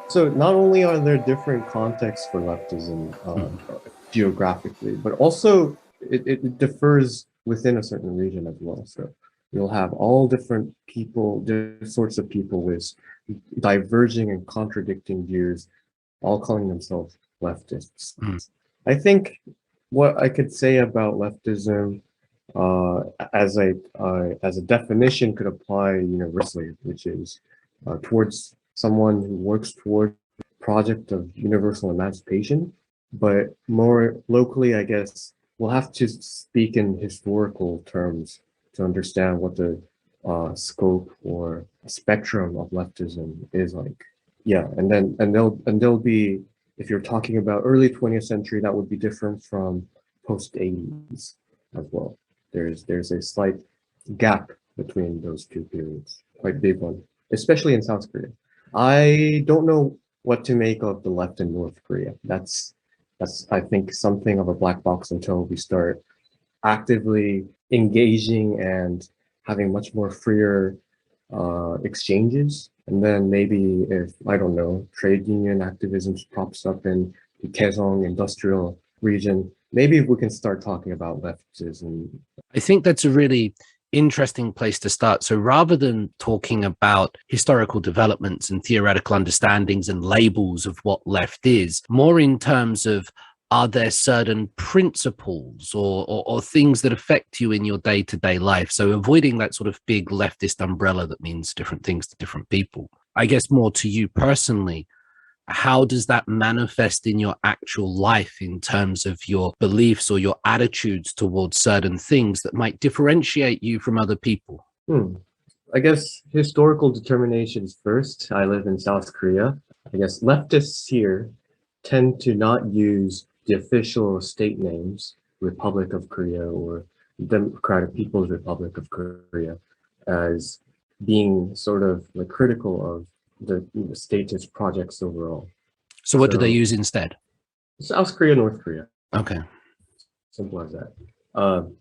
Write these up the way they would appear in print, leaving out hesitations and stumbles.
So not only are there different contexts for leftism geographically, but also it differs within a certain region as well. So you'll have all different people, different sorts of people with diverging and contradicting views, all calling themselves leftists. Mm. I think what I could say about leftism uh, as a definition could apply universally, which is towards someone who works toward project of universal emancipation, but more locally, I guess we'll have to speak in historical terms to understand what the scope or spectrum of leftism is like. Yeah, and they'll be, if you're talking about early 20th century, that would be different from post 80s as well. There's a slight gap between those two periods, quite big one, especially in South Korea. I don't know what to make of the left in North Korea. That's I think something of a black box until we start actively engaging and having much more freer exchanges. And then maybe if, I don't know, trade union activism props up in the Kaesong industrial region, maybe we can start talking about leftism. I think that's a really interesting place to start. So rather than talking about historical developments and theoretical understandings and labels of what left is, more in terms of, are there certain principles or things that affect you in your day-to-day life? So avoiding that sort of big leftist umbrella that means different things to different people. I guess more to you personally, how does that manifest in your actual life in terms of your beliefs or your attitudes towards certain things that might differentiate you from other people? I guess historical determinations first. I live in South Korea. I guess leftists here tend to not use the official state names, Republic of Korea or Democratic People's Republic of Korea, as being sort of like critical of the status projects overall. So what do they So use instead? South Korea, North Korea, Okay. simple as that. Um,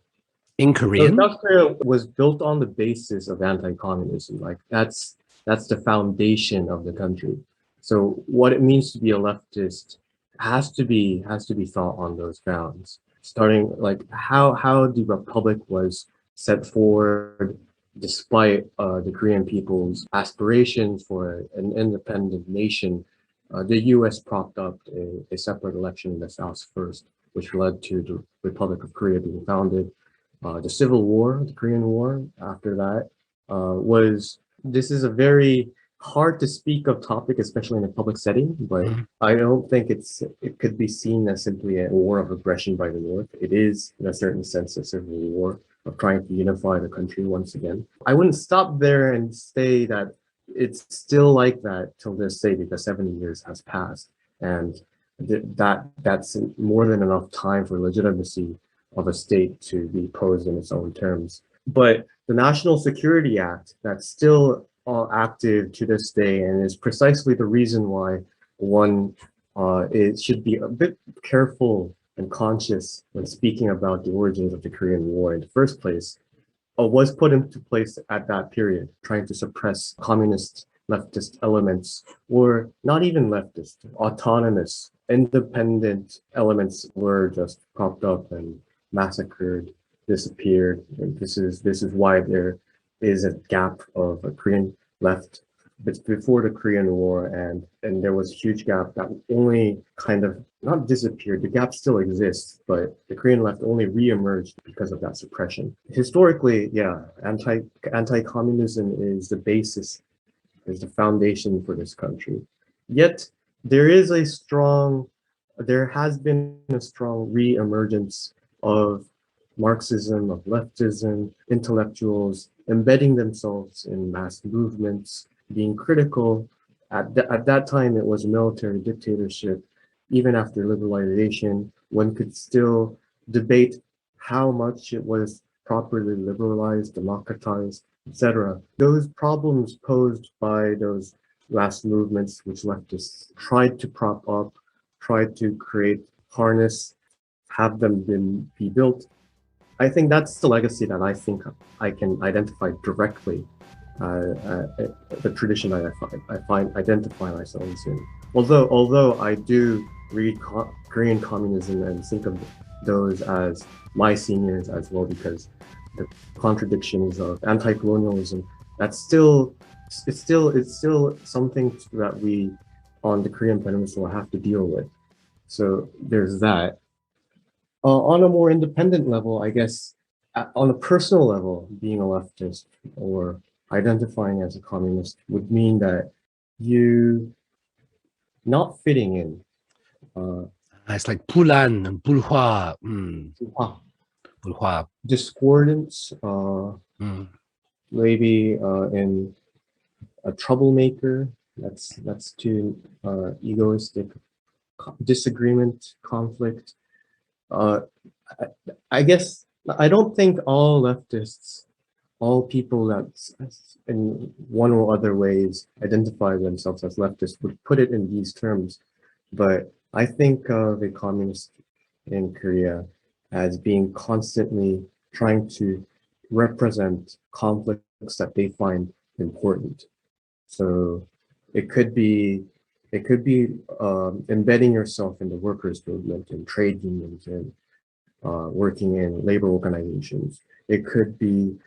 In So Korean? South Korea was built on the basis of anti-communism. Like that's the foundation of the country. So what it means to be a leftist has to be thought on those grounds. Starting like how the republic was set forward despite the Korean people's aspirations for an independent nation. The U.S. propped up a separate election in the South first, which led to the Republic of Korea being founded. The Civil War, the Korean War after that, this is a very hard to speak of topic, especially in a public setting, but Mhm. I don't think it could be seen as simply a war of aggression by the North. It is, in a certain sense, a civil war of trying to unify the country once again. I wouldn't stop there and say that it's still like that till this day because 70 years has passed, and that's more than enough time for legitimacy of a state to be posed in its own terms. But the National Security Act, that's still active to this day and is precisely the reason why one it should be a bit careful and conscious when speaking about the origins of the Korean War in the first place, was put into place at that period, trying to suppress communist leftist elements, or not even leftist, autonomous, independent elements were just propped up and massacred, disappeared. And this is why there is a gap of a Korean left before the Korean War, and there was a huge gap that only kind of not disappeared. The gap still exists, but the Korean left only reemerged because of that suppression. Historically, yeah, anti-communism is the basis, is the foundation for this country. Yet there has been a strong re-emergence of Marxism, of leftism, intellectuals embedding themselves in mass movements, being critical. At that time, it was a military dictatorship. Even after liberalization, one could still debate how much it was properly liberalized, democratized, etc. Those problems posed by those last movements, which leftists tried to prop up, tried to create, harness, have them be built. I think that's the legacy that I think I can identify directly the tradition I find identify myself in. Although I do read Korean communism and think of those as my seniors as well, because the contradictions of anti-colonialism, that's still it's still something that we on the Korean Peninsula have to deal with. So there's that. On a more independent level, I guess, on a personal level, being a leftist or identifying as a communist would mean that you not fitting in. It's like Pulan and Bulhwa. Bulhwa. Discordance, maybe in a troublemaker. That's too egoistic. Disagreement, conflict. I guess I don't think all leftists, all people that in one or other ways identify themselves as leftists would put it in these terms, but I think of a communist in Korea as being constantly trying to represent conflicts that they find important. So it could be embedding yourself in the workers' movement and trade unions and working in labor organizations. It could be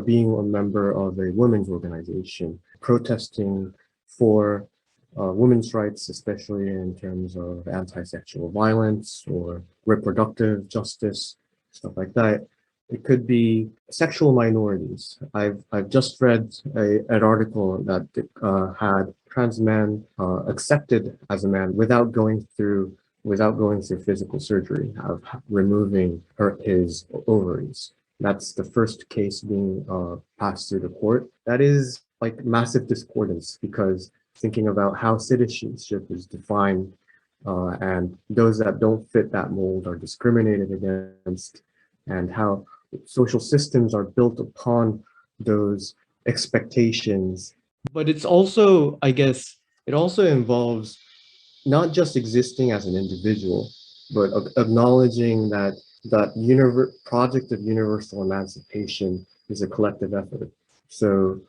being a member of a women's organization, protesting for women's rights, especially in terms of anti-sexual violence or reproductive justice, stuff like that. It could be sexual minorities. I've just read an article that had trans man accepted as a man without going through physical surgery of removing his ovaries. That's the first case being passed through the court. That is like massive discordance, because thinking about how citizenship is defined and those that don't fit that mold are discriminated against, and how social systems are built upon those expectations. But it's also, I guess, it also involves not just existing as an individual, but acknowledging that project of universal emancipation is a collective effort. So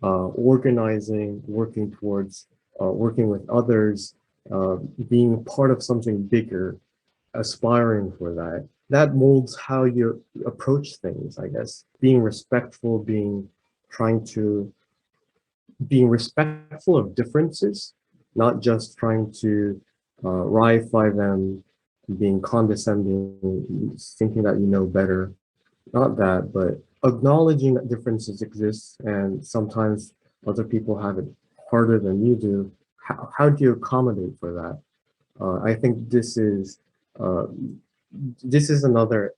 organizing, working towards, working with others, being part of something bigger, aspiring for that. That molds how you approach things, I guess. Being respectful, being respectful of differences, not just trying to ratify them, being condescending, thinking that you know better. Not that, but acknowledging that differences exist and sometimes other people have it harder than you do. How do you accommodate for that? I think this is another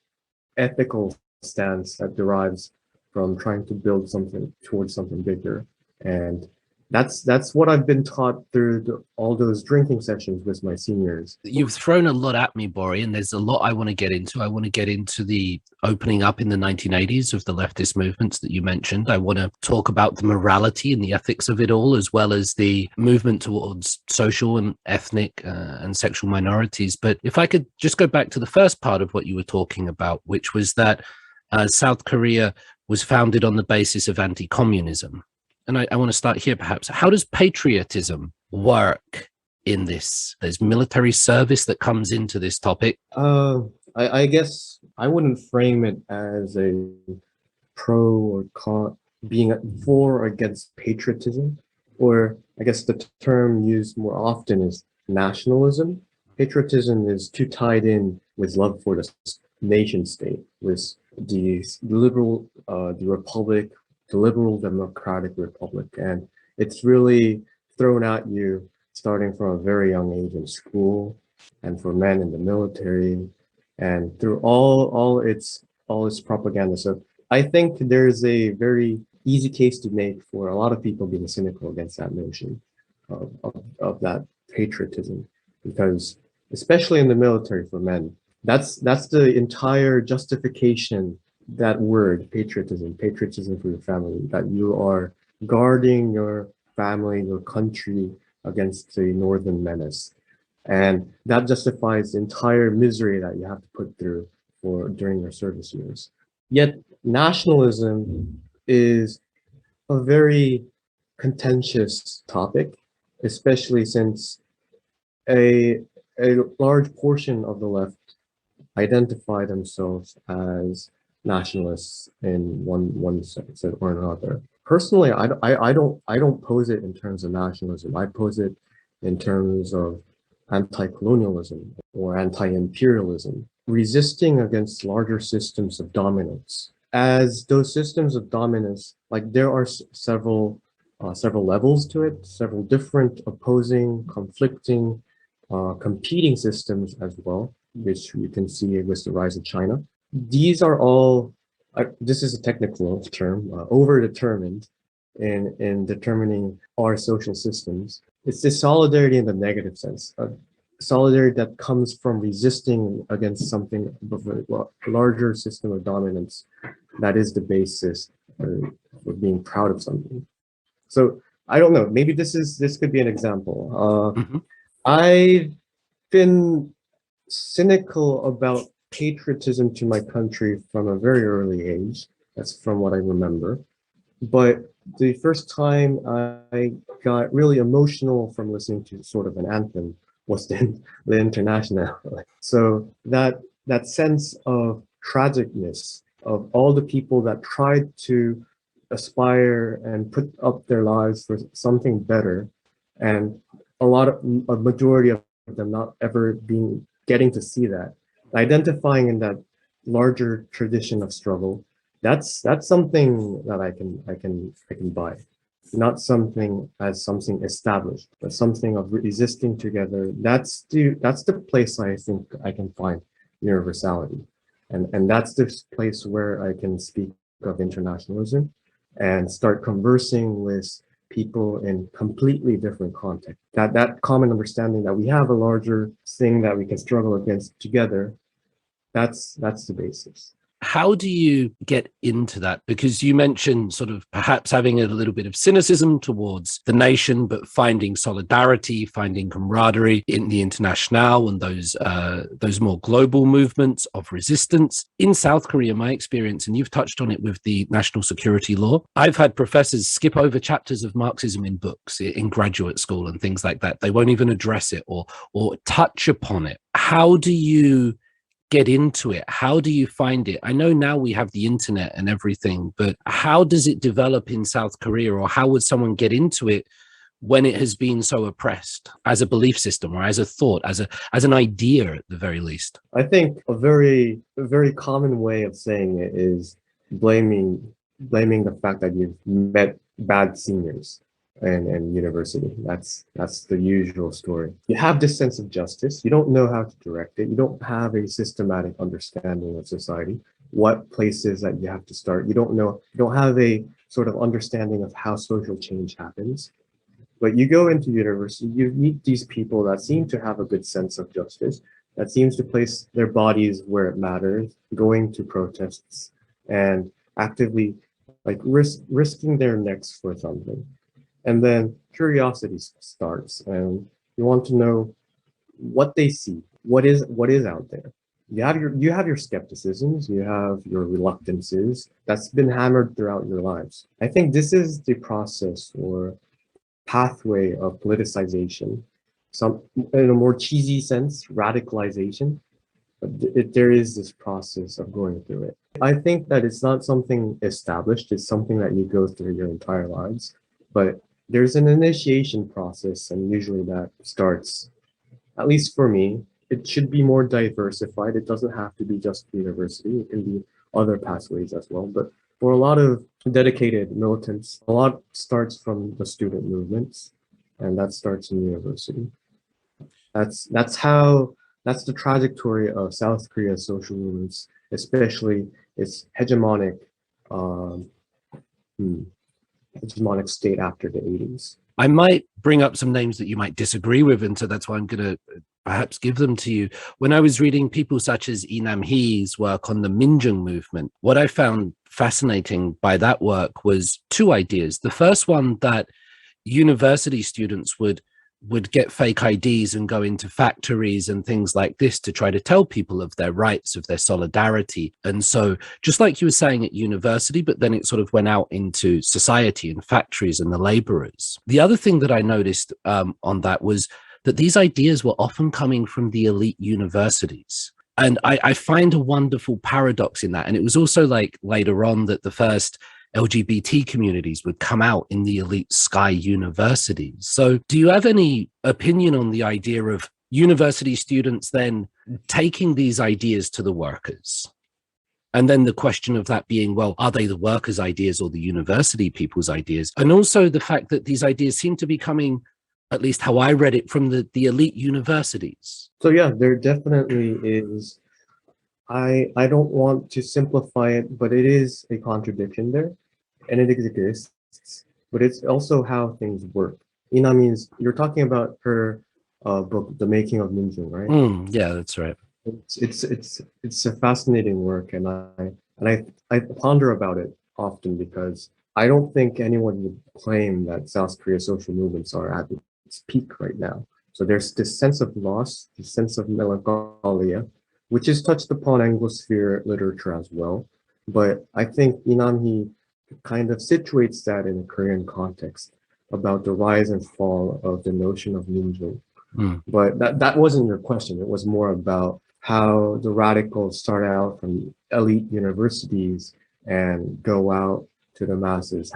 ethical stance that derives from trying to build something towards something bigger. And that's what I've been taught through all those drinking sessions with my seniors. You've thrown a lot at me, Bori, and there's a lot I want to get into. I want to get into the opening up in the 1980s of the leftist movements that you mentioned. I want to talk about the morality and the ethics of it all, as well as the movement towards social and ethnic and sexual minorities. But if I could just go back to the first part of what you were talking about, which was that South Korea was founded on the basis of anti-communism. And I want to start here, perhaps. How does patriotism work in this? There's military service that comes into this topic. I guess I wouldn't frame it as a pro or con, being for or against patriotism, or I guess the term used more often is nationalism. Patriotism is too tied in with love for the nation state, with the liberal, the republic, the liberal democratic republic, and it's really thrown at you starting from a very young age in school, and for men in the military, and through all its propaganda. So I think there's a very easy case to make for a lot of people being cynical against that notion of that patriotism, because especially in the military for men, that's the entire justification. That word, patriotism for your family, that you are guarding your family, your country against the northern menace. And that justifies the entire misery that you have to put through during your service years. Yet nationalism is a very contentious topic, especially since a, a large portion of the left identify themselves as nationalists in one sense or another. Personally, I don't pose it in terms of nationalism. I pose it in terms of anti-colonialism or anti-imperialism, resisting against larger systems of dominance. As those systems of dominance, like there are several levels to it, several different opposing, conflicting, competing systems as well, which you can see with the rise of China. These are all, this is a technical term, overdetermined in determining our social systems. It's this solidarity in the negative sense, solidarity that comes from resisting against something of a larger system of dominance that is the basis for being proud of something. So I don't know, maybe this could be an example. I've been cynical about patriotism to my country from a very early age. That's from what I remember. But the first time I got really emotional from listening to sort of an anthem was the International. So that sense of tragicness of all the people that tried to aspire and put up their lives for something better, and a majority of them not ever getting to see that, identifying in that larger tradition of struggle, that's something that I can buy. Not something as something established, but something of resisting together. That's the place I think I can find universality. And that's the place where I can speak of internationalism and start conversing with people in completely different contexts. That common understanding that we have a larger thing that we can struggle against together, that's the basis. How do you get into that? Because you mentioned sort of perhaps having a little bit of cynicism towards the nation, but finding solidarity, finding camaraderie in the International and those more global movements of resistance. In South Korea, my experience, and you've touched on it with the national security law, I've had professors skip over chapters of Marxism in books in graduate school and things like that. They won't even address it or touch upon it. How do you get into it? How do you find it? I know now we have the internet and everything, but how does it develop in South Korea, or how would someone get into it when it has been so oppressed as a belief system or as a thought, as an idea at the very least? I think a very common way of saying it is blaming the fact that you've met bad seniors and university. That's the usual story. You have this sense of justice. You don't know how to direct it. You don't have a systematic understanding of society, what places that you have to start. You don't have a sort of understanding of how social change happens. But you go into university, you meet these people that seem to have a good sense of justice, that seems to place their bodies where it matters, going to protests and actively like risking their necks for something. And then curiosity starts, and you want to know what they see, what is out there. You have your skepticisms, you have your reluctances that's been hammered throughout your lives. I think this is the process or pathway of politicization. Some, in a more cheesy sense, radicalization. But there is this process of going through it. I think that it's not something established, it's something that you go through your entire lives. But there's an initiation process, and usually that starts, at least for me, it should be more diversified. It doesn't have to be just university. It can be other pathways as well. But for a lot of dedicated militants, a lot starts from the student movements, and that starts in university. That's the trajectory of South Korea's social movements, especially its hegemonic state after the 80s. I might bring up some names that you might disagree with, and so that's why I'm going to perhaps give them to you. When I was reading people such as Lee Nam-hee's work on the Minjung movement, what I found fascinating by that work was two ideas. The first one, that university students would would get fake IDs and go into factories and things like this to try to tell people of their rights, of their solidarity. And so just like you were saying at university, but then it sort of went out into society and factories and the laborers. The other thing that I noticed on that was that these ideas were often coming from the elite universities. And I find a wonderful paradox in that. And it was also like later on that the first LGBT communities would come out in the elite Sky universities. So do you have any opinion on the idea of university students then taking these ideas to the workers? And then the question of that being, well, are they the workers' ideas or the university people's ideas? And also the fact that these ideas seem to be coming, at least how I read it, from the elite universities. So yeah, there definitely is. I don't want to simplify it, but it is a contradiction there, and it exists, but it's also how things work. Ina means you're talking about her book, The Making of Minjung, right? Yeah, that's right. It's a fascinating work, and I ponder about it often because I don't think anyone would claim that South Korea's social movements are at its peak right now. So there's this sense of loss, this sense of melancholia, which is touched upon Anglosphere literature as well. But I think Inamhi kind of situates that in a Korean context about the rise and fall of the notion of Minjung. But that wasn't your question. It was more about how the radicals start out from elite universities and go out to the masses.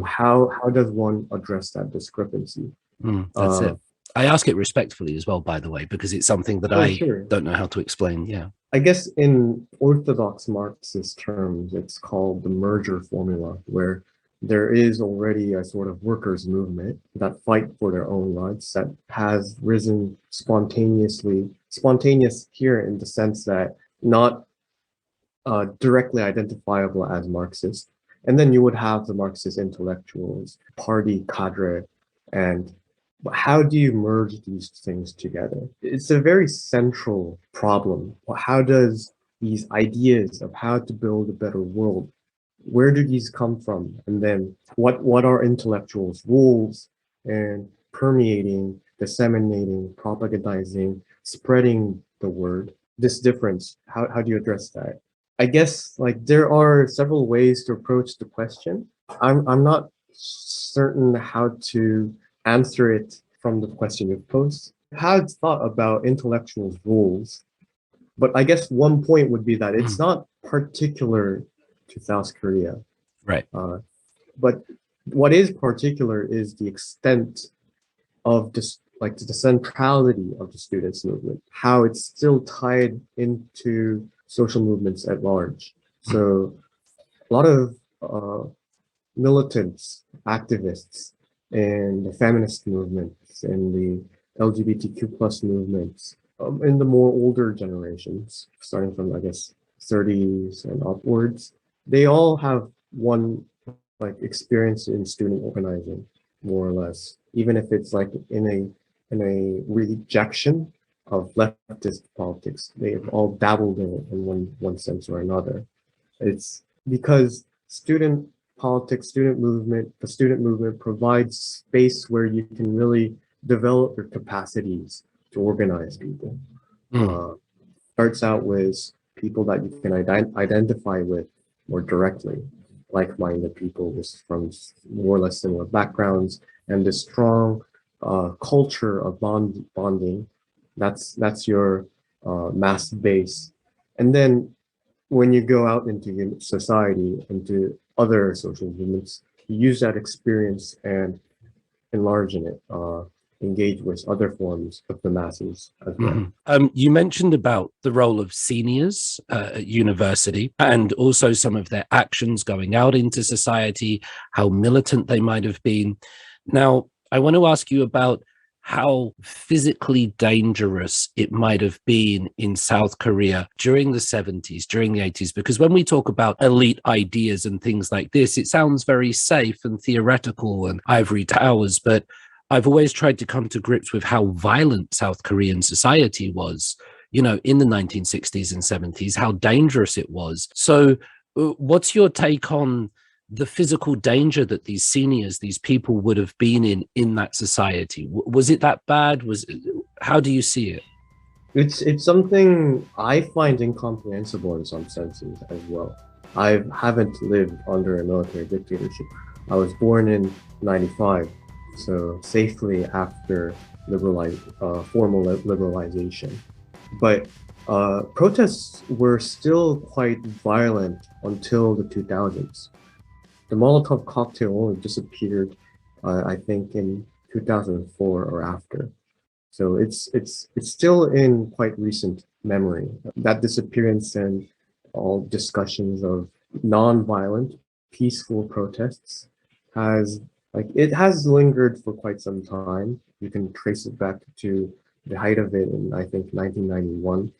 How does one address that discrepancy? That's it. I ask it respectfully as well, by the way, because it's something that don't know how to explain. Yeah. I guess in orthodox Marxist terms, it's called the merger formula, where there is already a sort of workers' movement that fight for their own rights that has risen spontaneous here in the sense that not directly identifiable as Marxist. And then you would have the Marxist intellectuals, party cadre, and how do you merge these things together? It's a very central problem. How does these ideas of how to build a better world, where do these come from? And then what are intellectuals' roles in permeating, disseminating, propagandizing, spreading the word? This difference, how do you address that? I guess like there are several ways to approach the question. I'm not certain how to answer it from the question you've posed. I had thought about intellectuals' roles, but I guess one point would be that it's not particular to South Korea. Right. But what is particular is the extent of this, like the centrality of the students' movement, how it's still tied into social movements at large. So a lot of militants, activists, in the feminist movements, in the LGBTQ plus movements, in the more older generations, starting from, I guess, 30s and upwards, they all have one like experience in student organizing, more or less, even if it's like in a rejection of leftist politics. They've all dabbled in it in one sense or another. It's because student politics, the student movement provides space where you can really develop your capacities to organize people. Starts out with people that you can identify with more directly, like-minded people from more or less similar backgrounds, and the strong culture of bonding. That's your mass base. And then when you go out into society, into other social movements, you use that experience and enlarge in it, engage with other forms of the masses as well. You mentioned about the role of seniors at university and also some of their actions going out into society, how militant they might have been. Now, I want to ask you about how physically dangerous it might have been in South Korea during the 70s, during the 80s, because when we talk about elite ideas and things like this, it sounds very safe and theoretical and ivory towers, but I've always tried to come to grips with how violent South Korean society was, you know, in the 1960s and 70s, how dangerous it was. So what's your take on the physical danger that these seniors, these people would have been in that society? Was it that bad? How do you see it? It's something I find incomprehensible in some senses as well. I haven't lived under a military dictatorship. I was born in '95, so safely after formal liberalization. But protests were still quite violent until the 2000s. The Molotov cocktail only disappeared, I think, in 2004 or after. So it's still in quite recent memory. That disappearance and all discussions of non-violent, peaceful protests it has lingered for quite some time. You can trace it back to the height of it in, I think, 1991,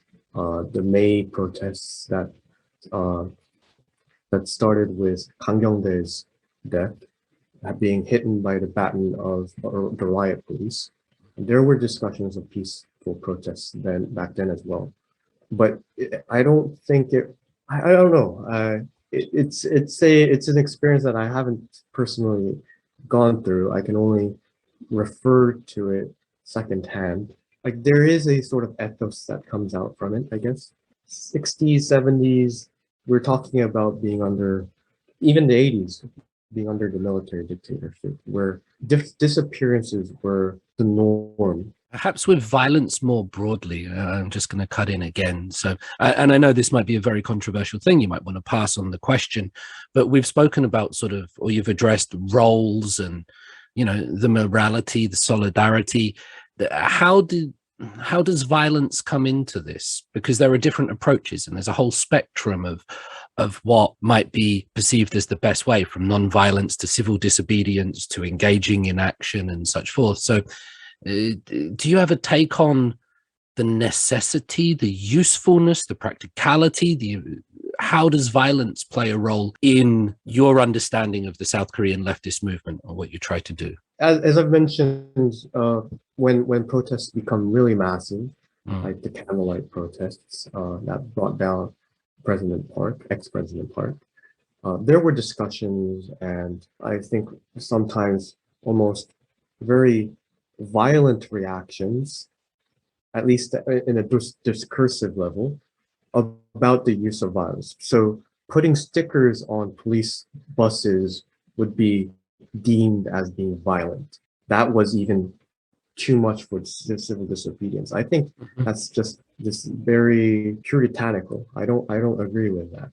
the May protests uh, that started with Kyong-dae's death, being hit by the baton of the riot police. There were discussions of peaceful protests back then as well, but I don't think it. I don't know. It's an experience that I haven't personally gone through. I can only refer to it secondhand. Like there is a sort of ethos that comes out from it, I guess. 60s, 70s, we're talking about being under, even the 80s, being under the military dictatorship, where disappearances were the norm. Perhaps with violence more broadly, I'm just going to cut in again. So, and I know this might be a very controversial thing. You might want to pass on the question, but we've spoken about or you've addressed roles and, the morality, the solidarity. How does violence come into this? Because there are different approaches and there's a whole spectrum of what might be perceived as the best way, from non-violence to civil disobedience to engaging in action and such forth. So do you have a take on the necessity, the usefulness, the practicality, how does violence play a role in your understanding of the South Korean leftist movement or what you try to do? As I've mentioned, when protests become really massive, like the candlelight protests that brought down ex-President Park, there were discussions and I think sometimes almost very violent reactions, at least in a discursive level, about the use of violence. So putting stickers on police buses would be deemed as being violent. That was even too much for civil disobedience. I think that's just this very puritanical. I don't agree with that.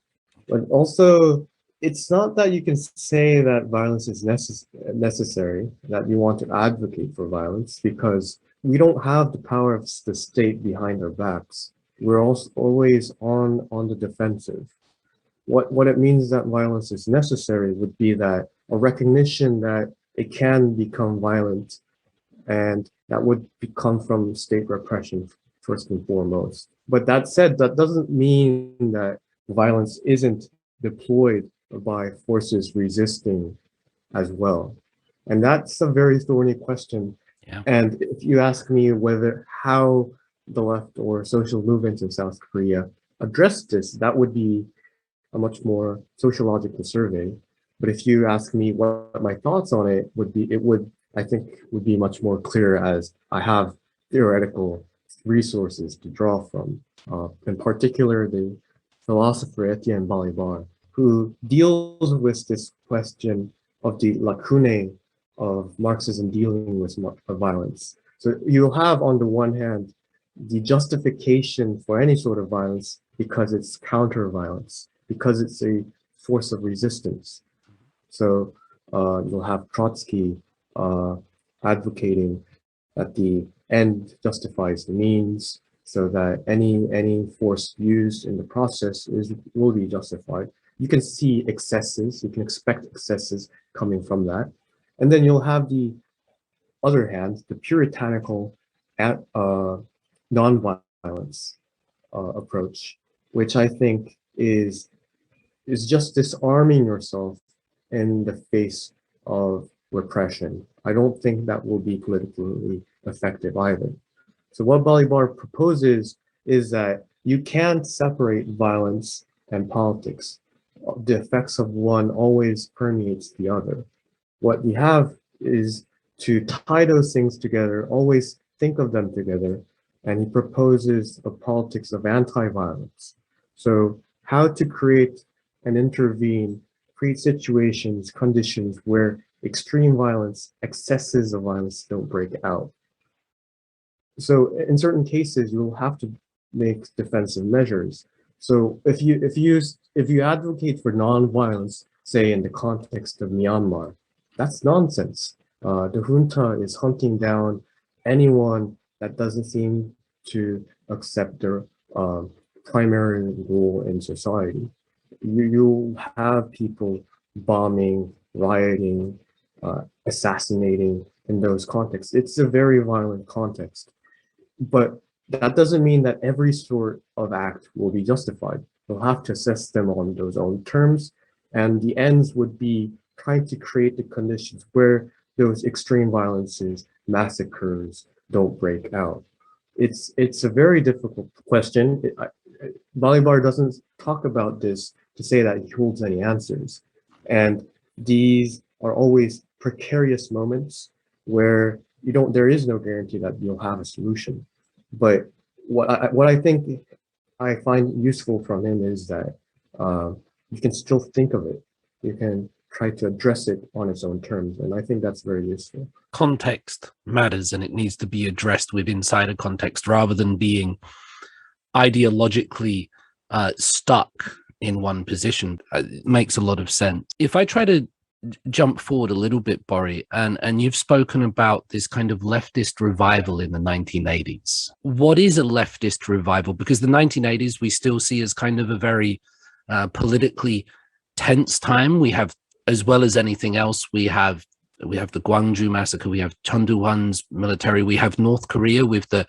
But also, it's not that you can say that violence is necessary, that you want to advocate for violence, because we don't have the power of the state behind our backs. We're also always on the defensive. What it means that violence is necessary would be that a recognition that it can become violent, and that would come from state repression first and foremost. But that said, that doesn't mean that violence isn't deployed by forces resisting as well. And that's a very thorny question. Yeah. And if you ask me how the left or social movements in South Korea address this, that would be a much more sociological survey. But if you ask me what my thoughts on it would be, I think would be much more clear, as I have theoretical resources to draw from. In particular, the philosopher Etienne Balibar, who deals with this question of the lacunae of Marxism dealing with violence. So you'll have, on the one hand, the justification for any sort of violence because it's counter-violence, because it's a force of resistance. So you'll have Trotsky advocating that the end justifies the means, so that any force used in the process will be justified. You can see excesses, you can expect excesses coming from that. And then you'll have the other hand, the puritanical non-violence approach, which I think is just disarming yourself in the face of repression. I don't think that will be politically effective either. So what Balibar proposes is that you can't separate violence and politics. the effects of one always permeates the other. What we have is to tie those things together, always think of them together, and he proposes a politics of anti-violence. So how to create and intervene, create situations, conditions where extreme violence, excesses of violence don't break out. So in certain cases, you'll have to make defensive measures. So if you advocate for nonviolence, say in the context of Myanmar, that's nonsense. The junta is hunting down anyone that doesn't seem to accept their primary role in society. You have people bombing, rioting, assassinating in those contexts. It's a very violent context. But that doesn't mean that every sort of act will be justified. You'll have to assess them on those own terms. And the ends would be trying to create the conditions where those extreme violences, massacres don't break out. It's a very difficult question. Bolivar doesn't talk about this to say that he holds any answers. And these are always precarious moments where there is no guarantee that you'll have a solution. But what I think I find useful from him is that you can still think of it. You can try to address it on its own terms. And I think that's very useful. Context matters, and it needs to be addressed with inside a context rather than being ideologically stuck in one position. It makes a lot of sense. If I try to jump forward a little bit, Bori, and you've spoken about this kind of leftist revival in the 1980s. What is a leftist revival? Because the 1980s we still see as kind of a very politically tense time. We have, as well as anything else, we have the Gwangju massacre, we have Chun Doo-hwan's military, we have North Korea with the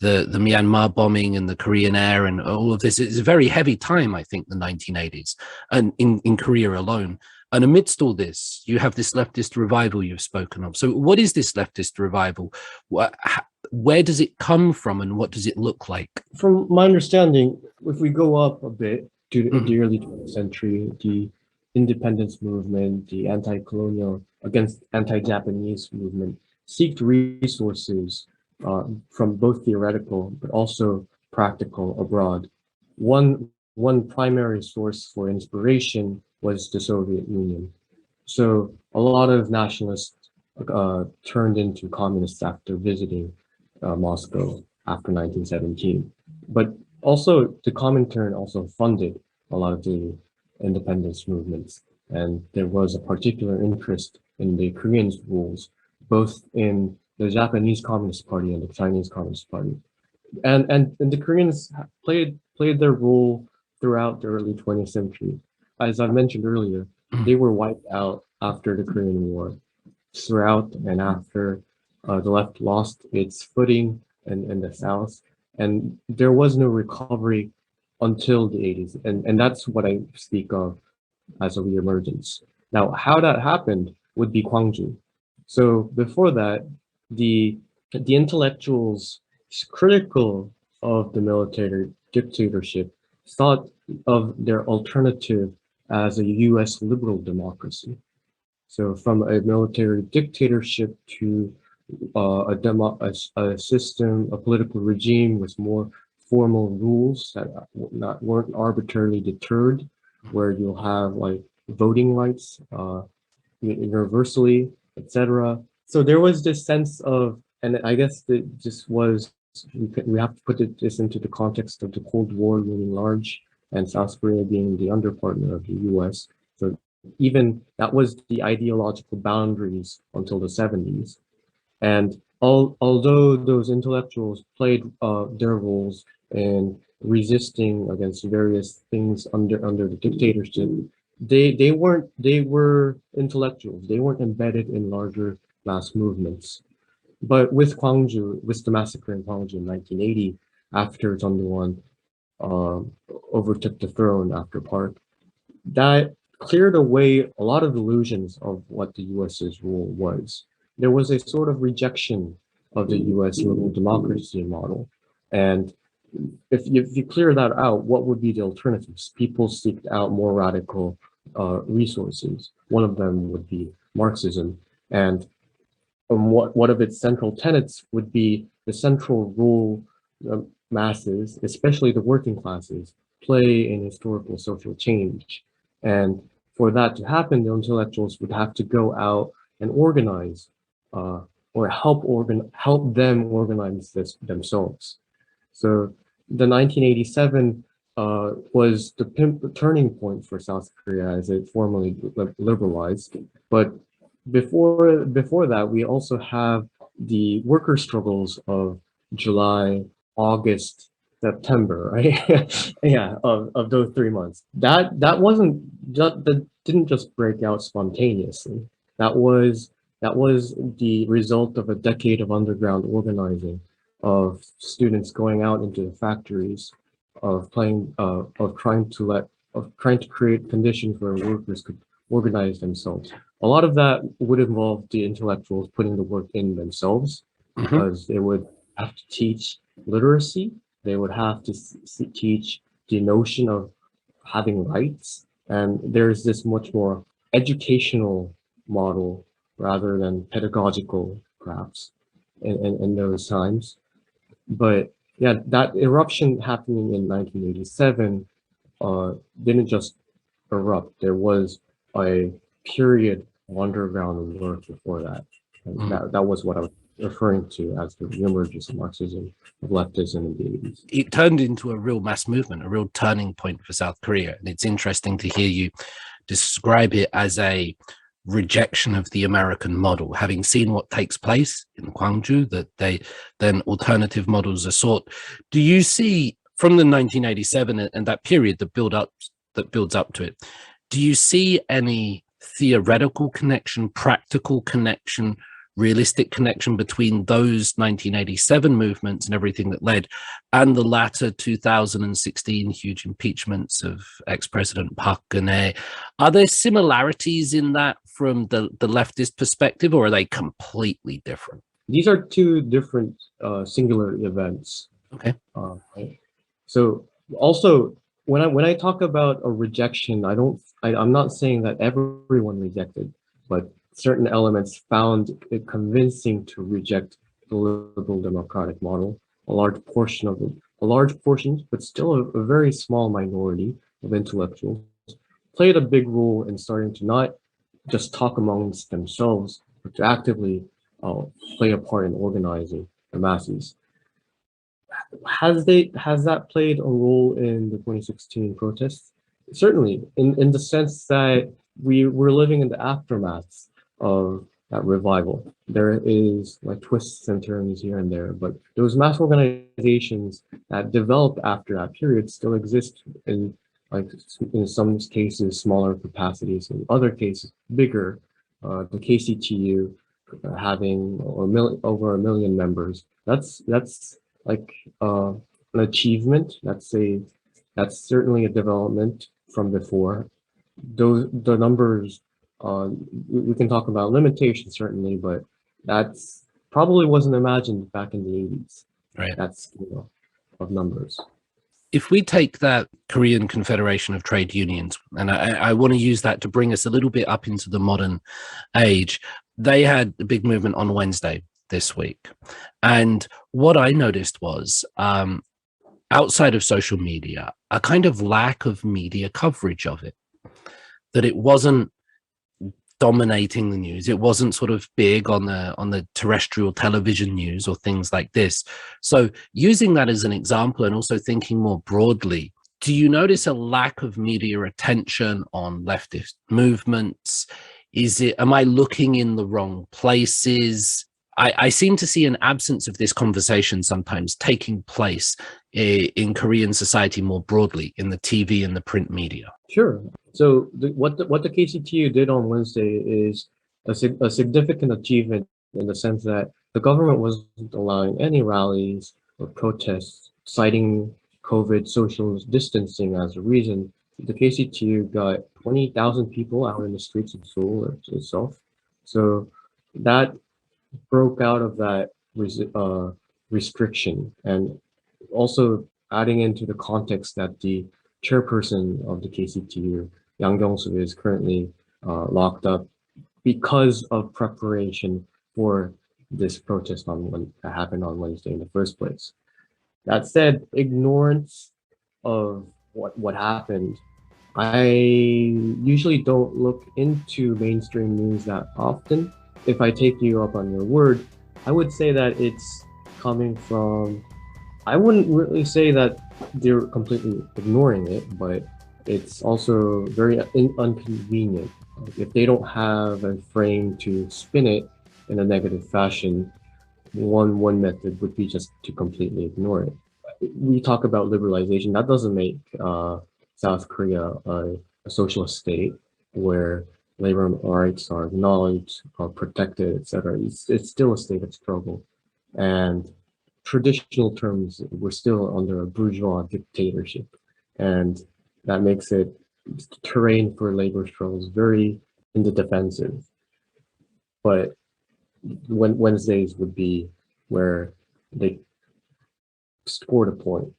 Myanmar bombing and the Korean Air and all of this. It's a very heavy time, I think, the 1980s, and in Korea alone. And amidst all this, you have this leftist revival you've spoken of. So what is this leftist revival? Where does it come from and what does it look like? From my understanding, if we go up a bit to the early 20th century, the independence movement, the anti-colonial, against anti-Japanese movement, seeked resources from both theoretical but also practical abroad. One primary source for inspiration was the Soviet Union. So a lot of nationalists turned into communists after visiting Moscow after 1917. But also the Comintern also funded a lot of the independence movements. And there was a particular interest in the Koreans' rules, both in the Japanese Communist Party and the Chinese Communist Party. And the Koreans played their role throughout the early 20th century. As I mentioned earlier, they were wiped out after the Korean War. Throughout and after the left lost its footing in the South, and there was no recovery until the 80s. And that's what I speak of as a reemergence. Now, how that happened would be Gwangju. So before that, the intellectuals critical of the military dictatorship thought of their alternative as a US liberal democracy. So from a military dictatorship to a system, a political regime with more formal rules that weren't arbitrarily deterred, where you'll have like voting rights universally, etc. So there was this sense of, and I guess that just was, we have to put this into the context of the Cold War looming large and South Korea being the underpartner of the US. So even that was the ideological boundaries until the 70s. And although those intellectuals played their roles in resisting against various things under the dictatorship, they were intellectuals. They weren't embedded in larger mass movements. But with Gwangju, with the massacre in Gwangju in 1980, after Chun Doo-hwan overtook the throne after Park, that cleared away a lot of illusions of what the US's rule was. There was a sort of rejection of the US liberal democracy model. And if you clear that out, what would be the alternatives? People seeked out more radical resources. One of them would be Marxism, and what of its central tenets would be the central role masses, especially the working classes, play in historical social change. And for that to happen, the intellectuals would have to go out and organize, or help them organize this themselves. So the 1987 was the turning point for South Korea as it formally liberalized. But before that, we also have the worker struggles of July, August, September, right? Yeah, of those 3 months. That didn't just break out spontaneously. That was the result of a decade of underground organizing, of students going out into the factories, of trying to create conditions where workers could organize themselves. A lot of that would involve the intellectuals putting the work in themselves, because they would have to teach literacy. They would have to teach the notion of having rights. And there's this much more educational model rather than pedagogical, perhaps, in those times. But yeah, that eruption happening in 1987 didn't just erupt. There was a period of underground work before that. And that was what I was referring to as the reemergence of Marxism, of leftism in the 80s. It turned into a real mass movement, a real turning point for South Korea. And it's interesting to hear you describe it as a rejection of the American model, having seen what takes place in Gwangju, that then alternative models are sought. Do you see from the 1987 and that period that builds up to it, do you see any theoretical connection, practical connection, realistic connection between those 1987 movements and everything that led, and the latter 2016 huge impeachments of ex-President Park Geun-hye? Are there similarities in that from the leftist perspective, or are they completely different? These are two different singular events. Okay. Right? So also, when I talk about a rejection, I'm not saying that everyone rejected, but certain elements found it convincing to reject the liberal democratic model. A large portion, but still a very small minority of intellectuals played a big role in starting to not just talk amongst themselves, but to actively play a part in organizing the masses. Has that played a role in the 2016 protests? Certainly, in the sense that we're living in the aftermath of that revival. There is like twists and turns here and there, but those mass organizations that developed after that period still exist in some cases smaller capacities, in other cases bigger. The KCTU having over 1 million members. That's like an achievement. That's certainly a development from before. The numbers, we can talk about limitations certainly, but that's probably wasn't imagined back in the 80s. Right. That scale of numbers. If we take that Korean Confederation of Trade Unions, and I want to use that to bring us a little bit up into the modern age, they had a big movement on Wednesday this week. And what I noticed was, outside of social media, a kind of lack of media coverage of it, that it wasn't dominating the news. It wasn't sort of big on the terrestrial television news or things like this. So using that as an example and also thinking more broadly, do you notice a lack of media attention on leftist movements? Am I looking in the wrong places? I seem to see an absence of this conversation sometimes taking place in Korean society more broadly, in the TV and the print media. Sure. So what the KCTU did on Wednesday is a significant achievement in the sense that the government wasn't allowing any rallies or protests, citing COVID social distancing as a reason. The KCTU got 20,000 people out in the streets of Seoul itself. So that broke out of that restriction, and also adding into the context that the chairperson of the KCTU, Yang Kyeong-soo, is currently locked up because of preparation for this protest that happened on Wednesday in the first place. That said, ignorance of what happened, I usually don't look into mainstream news that often. If I take you up on your word, I would say that it's coming from, I wouldn't really say that they're completely ignoring it, but it's also very inconvenient. If they don't have a frame to spin it in a negative fashion, one method would be just to completely ignore it. We talk about liberalization. That doesn't make South Korea a socialist state where labor rights are acknowledged, are protected, etc. It's still a state of struggle. And traditional terms, we're still under a bourgeois dictatorship. And that makes it terrain for labor struggles very in the defensive. But when Wednesdays would be where they scored a point.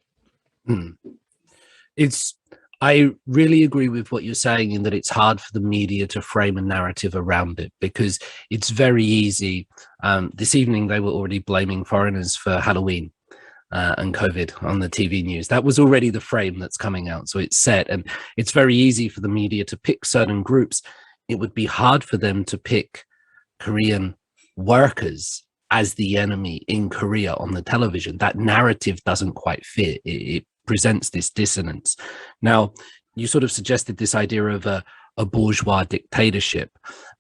I really agree with what you're saying in that it's hard for the media to frame a narrative around it, because it's very easy. This evening, they were already blaming foreigners for Halloween and COVID on the TV news. That was already the frame that's coming out. So it's set, and it's very easy for the media to pick certain groups. It would be hard for them to pick Korean workers as the enemy in Korea on the television. That narrative doesn't quite fit. It presents this dissonance. Now, you sort of suggested this idea of a bourgeois dictatorship.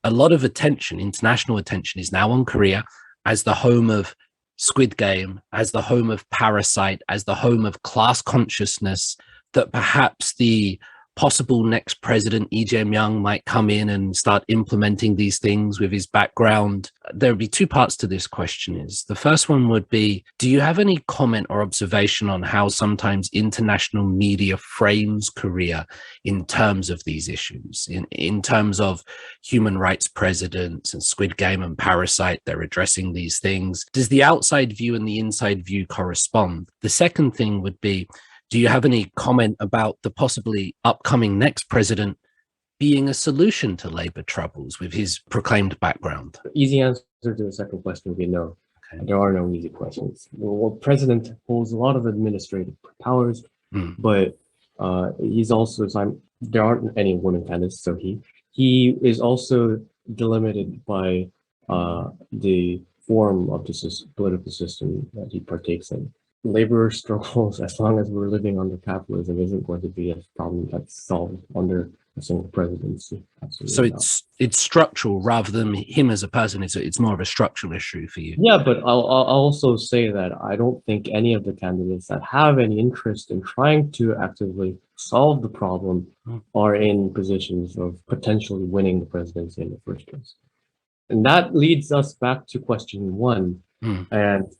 A lot of attention, international attention, is now on Korea as the home of Squid Game, as the home of Parasite, as the home of class consciousness, that perhaps the possible next president, Jae-myong, might come in and start implementing these things with his background. There would be two parts to this question. The first one would be, do you have any comment or observation on how sometimes international media frames Korea in terms of these issues, in terms of human rights presidents and Squid Game and Parasite? They're addressing these things. Does the outside view and the inside view correspond? The second thing would be, do you have any comment about the possibly upcoming next president being a solution to labor troubles with his proclaimed background? The easy answer to the second question would be no. Okay. There are no easy questions. Well, president holds a lot of administrative powers, but he's also, there aren't any women candidates, so he is also delimited by the form of the political system that he partakes in. Labor struggles, as long as we're living under capitalism, isn't going to be a problem that's solved under a single presidency. Absolutely. So it's structural rather than him as a person. It's more of a structural issue for you. Yeah, but I'll also say that I don't think any of the candidates that have any interest in trying to actively solve the problem are in positions of potentially winning the presidency in the first place. And that leads us back to question one. And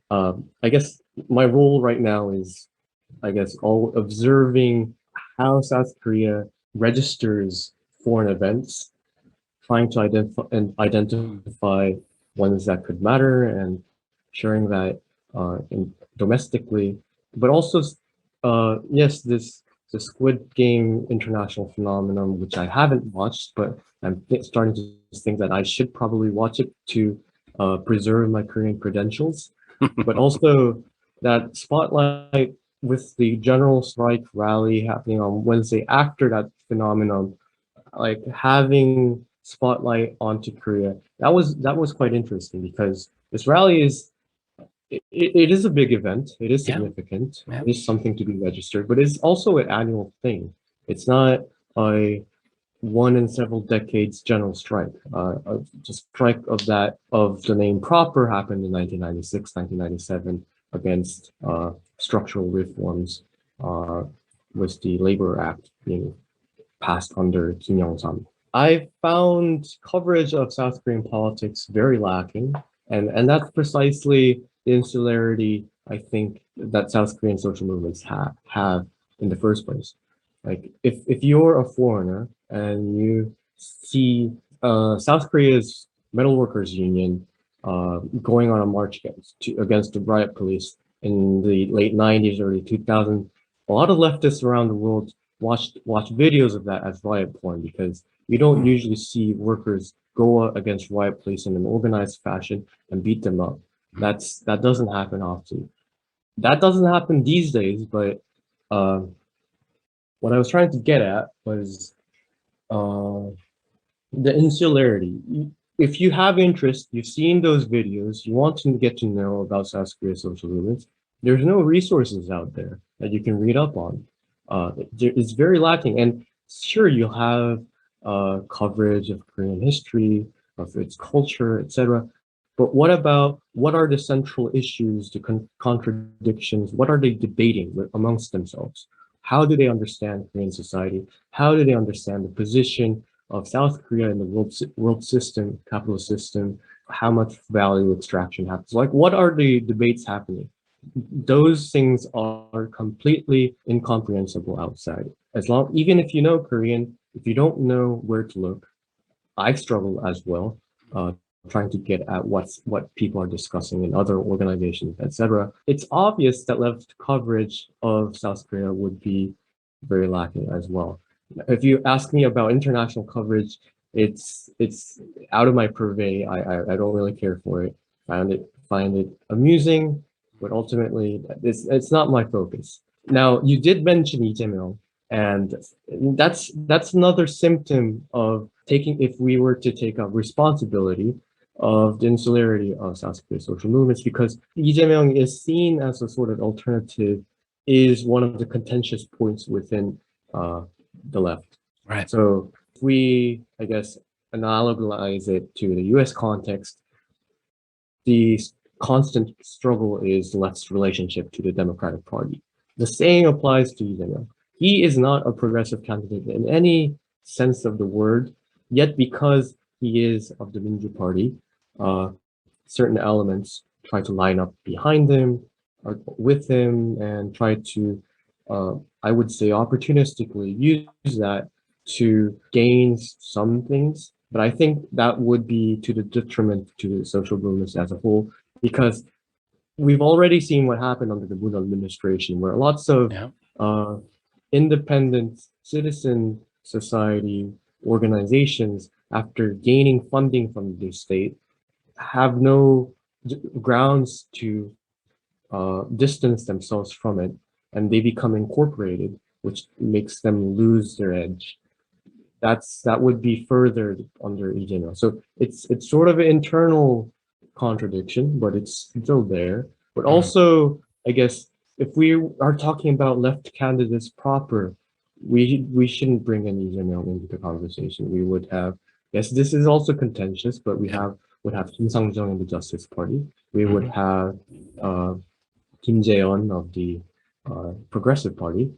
I guess my role right now is, observing how South Korea registers foreign events, trying to identify ones that could matter and sharing that domestically, but also, yes, the Squid Game international phenomenon, which I haven't watched, but I'm starting to think that I should probably watch it to preserve my Korean credentials. But also that spotlight with the general strike rally happening on Wednesday after that phenomenon, like having spotlight onto Korea, that was quite interesting, because this rally is, it is a big event. It is significant. Yeah. It is something to be registered, but it's also an annual thing. It's not a one in several decades general strike. A strike of the name proper happened in 1996, 1997 against structural reforms with the Labor Act being passed under Kim Yong-sam. I found coverage of South Korean politics very lacking, and that's precisely the insularity, I think, that South Korean social movements have in the first place. Like, if you're a foreigner and you see South Korea's metal workers union going on a march against the riot police, in the late 90s, early 2000s, a lot of leftists around the world watch videos of that as riot porn, because we don't usually see workers go against riot police in an organized fashion and beat them up. That doesn't happen often. That doesn't happen these days, but what I was trying to get at was the insularity. If you have interest, you've seen those videos, you want to get to know about South Korea's social movements, there's no resources out there that you can read up on. It's very lacking. And sure, you'll have coverage of Korean history, of its culture, etc. But what are the central issues, the contradictions? What are they debating amongst themselves? How do they understand Korean society? How do they understand the position of South Korea in the world system, capitalist system? How much value extraction happens? Like, what are the debates happening? Those things are completely incomprehensible outside. Even if you know Korean, if you don't know where to look, I struggle as well, trying to get at what people are discussing in other organizations, etc. It's obvious that left coverage of South Korea would be very lacking as well. If you ask me about international coverage, it's out of my purvey. I don't really care for it. Find it amusing, but ultimately it's not my focus. Now, you did mention Lee Jae-myung, and that's another symptom of if we were to take up responsibility of the insularity of South Korea's social movements, because Lee Jae-myung is seen as a sort of alternative, is one of the contentious points within the left. Right. So if we, I guess, analogize it to the US context, the constant struggle is the left's relationship to the Democratic Party. The same applies to Lee Jae-myung. He is not a progressive candidate in any sense of the word, yet because he is of the Minjung party, certain elements try to line up behind him or with him and try to, I would say, opportunistically use that to gain some things. But I think that would be to the detriment to the social movements as a whole, because we've already seen what happened under the Moon administration, where lots of independent citizen society organizations, after gaining funding from the state, have no grounds to distance themselves from it, and they become incorporated, which makes them lose their edge. That would be furthered under Lee Jae-myung. So it's sort of an internal contradiction, but it's still there. But also, I guess, if we are talking about left candidates proper, we shouldn't bring in Lee Jae-myung into the conversation. We would have, yes, this is also contentious, but would have Kim Sang-jung in the Justice Party. We would have Kim Jae-on of the Progressive Party,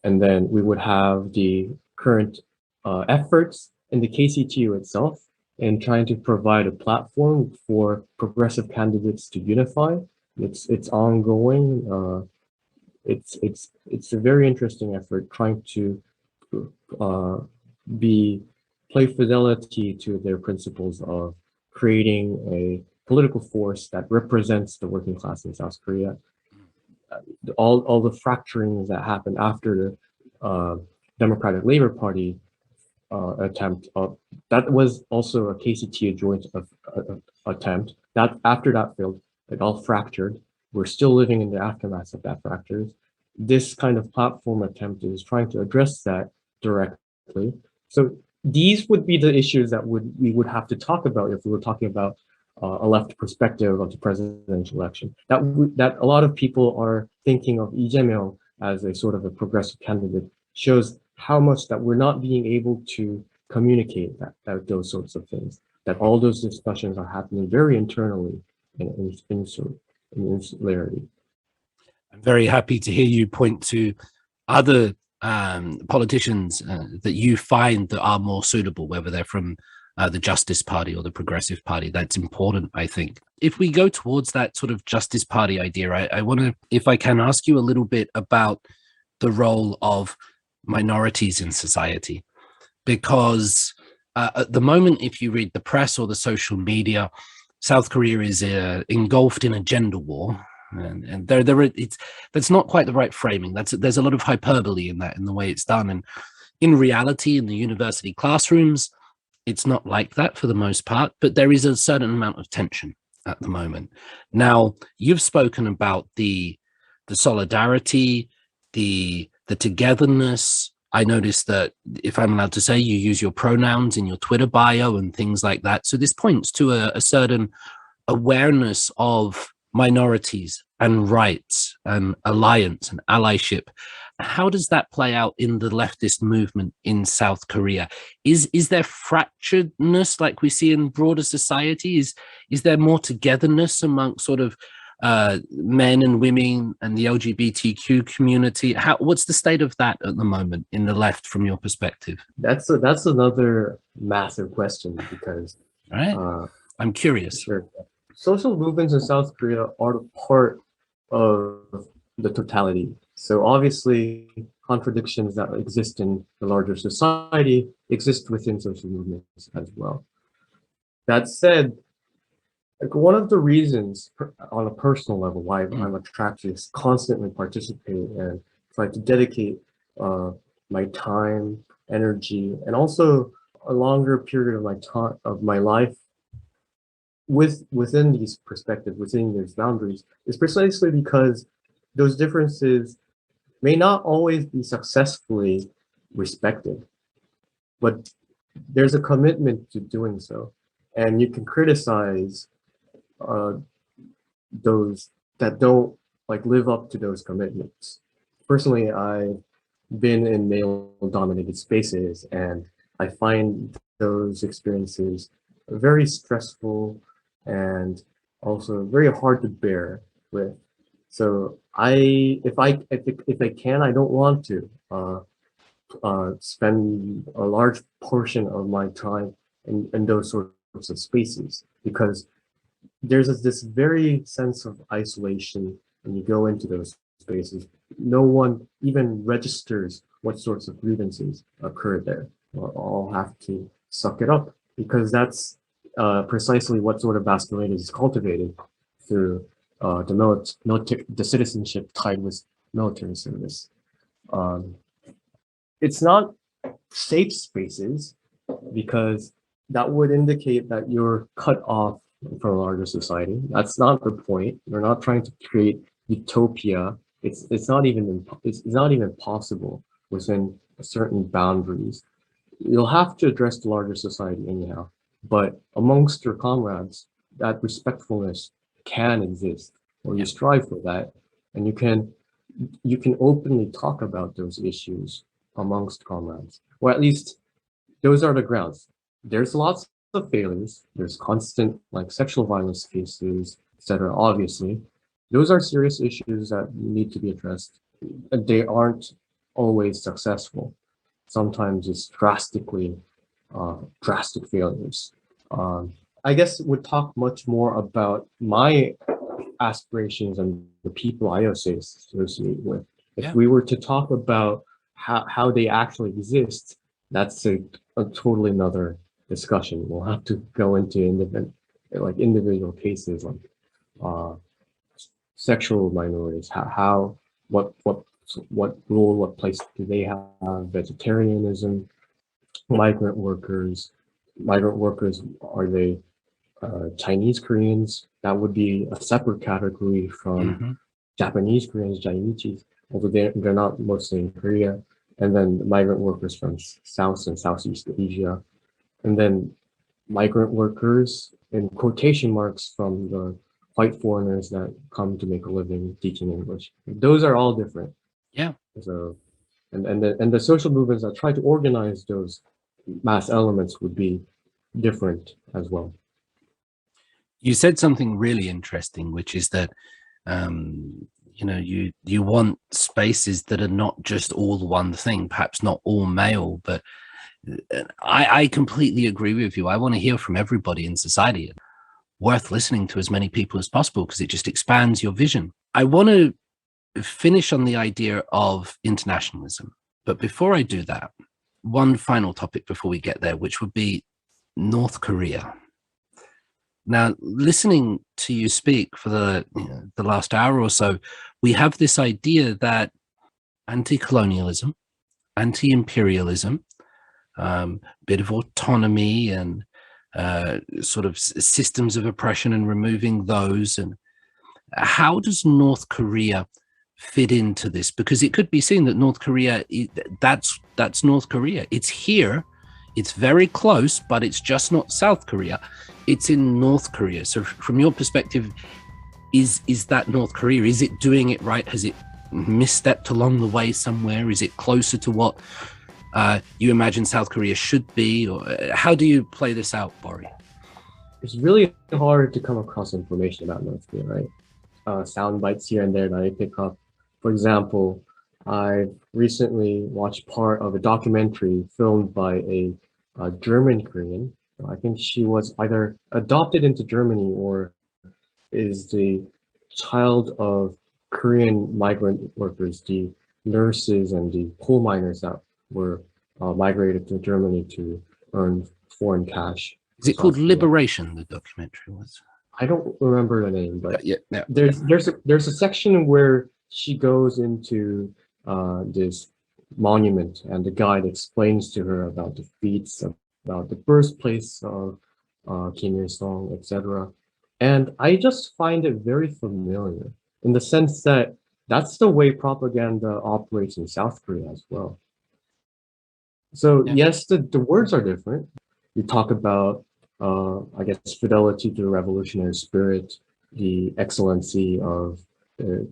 and then we would have the current efforts in the KCTU itself in trying to provide a platform for progressive candidates to unify. It's ongoing. It's a very interesting effort trying to play fidelity to their principles of creating a political force that represents the working class in South Korea. All the fracturings that happened after the Democratic Labor Party attempt, that was also a KCTU joint attempt. That after that failed, it all fractured. We're still living in the aftermath of that fractures. This kind of platform attempt is trying to address that directly. So these would be the issues that we would have to talk about if we were talking about a left perspective of the presidential election. That a lot of people are thinking of Lee Jae-myung as a sort of a progressive candidate shows how much that we're not being able to communicate those sorts of things. That all those discussions are happening very internally in insularity. I'm very happy to hear you point to other politicians that you find that are more suitable, whether they're from the Justice Party or the Progressive Party. That's important, I think. If we go towards that sort of Justice Party idea, I want to, if I can, ask you a little bit about the role of minorities in society, because at the moment, if you read the press or the social media, South Korea is engulfed in a gender war. And that's not quite the right framing. There's a lot of hyperbole in that, in the way it's done. And in reality, in the university classrooms, it's not like that for the most part, but there is a certain amount of tension at the moment. Now, you've spoken about the solidarity, the togetherness. I noticed that, if I'm allowed to say, you use your pronouns in your Twitter bio and things like that. So this points to a certain awareness of minorities and rights and alliance and allyship. How does that play out in the leftist movement in South Korea? Is there fracturedness like we see in broader society? Is there more togetherness among sort of men and women and the LGBTQ community? What's the state of that at the moment in the left from your perspective? That's another massive question, because I'm curious. Sure. Social movements in South Korea are part of the totality. So obviously, contradictions that exist in the larger society exist within social movements as well. That said, like, one of the reasons on a personal level why I'm attracted is constantly participate and try to dedicate my time, energy, and also a longer period of my life within these perspectives, within these boundaries, is precisely because those differences may not always be successfully respected, but there's a commitment to doing so. And you can criticize those that don't live up to those commitments. Personally, I've been in male-dominated spaces, and I find those experiences very stressful and also very hard to bear with. So if I can, I don't want to spend a large portion of my time in those sorts of spaces, because there's this very sense of isolation when you go into those spaces. No one even registers what sorts of grievances occur there. We'll all have to suck it up, because that's precisely what sort of masculinity is cultivated through the citizenship tied with military service. It's not safe spaces, because that would indicate that you're cut off from a larger society. That's not the point. We're not trying to create utopia. It's not even possible within certain boundaries. You'll have to address the larger society anyhow. But amongst your comrades, that respectfulness can exist, or you strive for that, and you can openly talk about those issues amongst comrades, or at least those are the grounds. There's lots of failures. There's constant sexual violence cases, etc. Obviously, those are serious issues that need to be addressed. They aren't always successful. Sometimes it's drastic failures. I guess would talk much more about my aspirations and the people I associate with. If we were to talk about how they actually exist, that's a totally another discussion. We'll have to go into individual cases, sexual minorities, what role, what place do they have, vegetarianism, migrant workers, are they Chinese Koreans? That would be a separate category from Japanese Koreans, Jae-myong, although they're not mostly in Korea. And then migrant workers from South and Southeast Asia. And then migrant workers, in quotation marks, from the white foreigners that come to make a living teaching English. Those are all different. Yeah. So, and the social movements that try to organize those mass elements would be different as well. You said something really interesting, which is that you want spaces that are not just all one thing, perhaps not all male, but I completely agree with you. I want to hear from everybody in society. Worth listening to as many people as possible, because it just expands your vision. I want to finish on the idea of internationalism, but before I do that, one final topic before we get there, which would be North Korea. Now, listening to you speak for the last hour or so, we have this idea that anti-colonialism, anti-imperialism, bit of autonomy and sort of systems of oppression and removing those. And how does North Korea fit into this? Because it could be seen that North Korea, that's North Korea. It's here, it's very close, but it's just not South Korea. It's in North Korea. So from your perspective, is that North Korea? Is it doing it right? Has it misstepped along the way somewhere? Is it closer to what you imagine South Korea should be? Or how do you play this out, Bori? It's really hard to come across information about North Korea, right? Sound bites here and there that I pick up. For example, I recently watched part of a documentary filmed by a German Korean. I think she was either adopted into Germany or is the child of Korean migrant workers, the nurses and the coal miners that were migrated to Germany to earn foreign cash. Is it called Liberation, the documentary was? I don't remember the name, but yeah. there's a section where she goes into this monument and the guide explains to her about the feats, about the birthplace of Kim Il-sung, etc. And I just find it very familiar in the sense that that's the way propaganda operates in South Korea as well. So yes, the words are different. You talk about, I guess, fidelity to the revolutionary spirit, the excellency of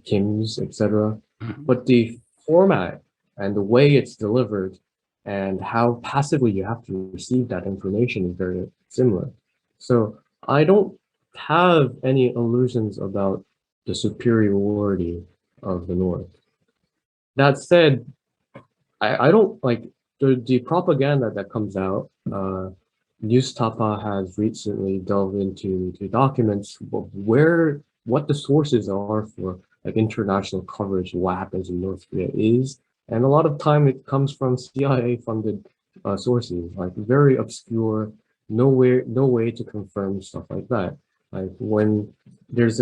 Kim's, etc. But the format and the way it's delivered and how passively you have to receive that information is very similar. So I don't have any illusions about the superiority of the North. That said, I don't like the propaganda that comes out. Newstapa has recently delved into the documents of what the sources are for like international coverage of what happens in North Korea is, and a lot of time it comes from CIA-funded sources, like very obscure, no way to confirm stuff like that. Like when there's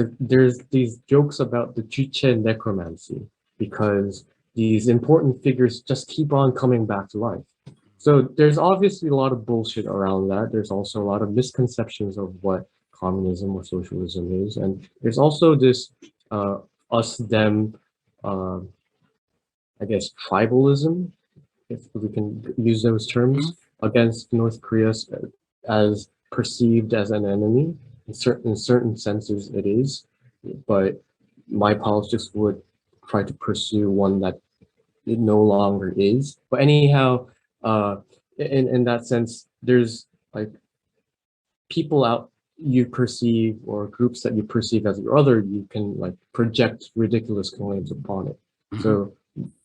these jokes about the Juche necromancy because these important figures just keep on coming back to life. So there's obviously a lot of bullshit around that. There's also a lot of misconceptions of what communism or socialism is. And there's also this us-them, I guess, tribalism, if we can use those terms, against North Korea as perceived as an enemy. In certain senses it is, but my politics would try to pursue one that it no longer is. But anyhow, in that sense, there's like people out you perceive or groups that you perceive as your other, you can like project ridiculous claims upon it. So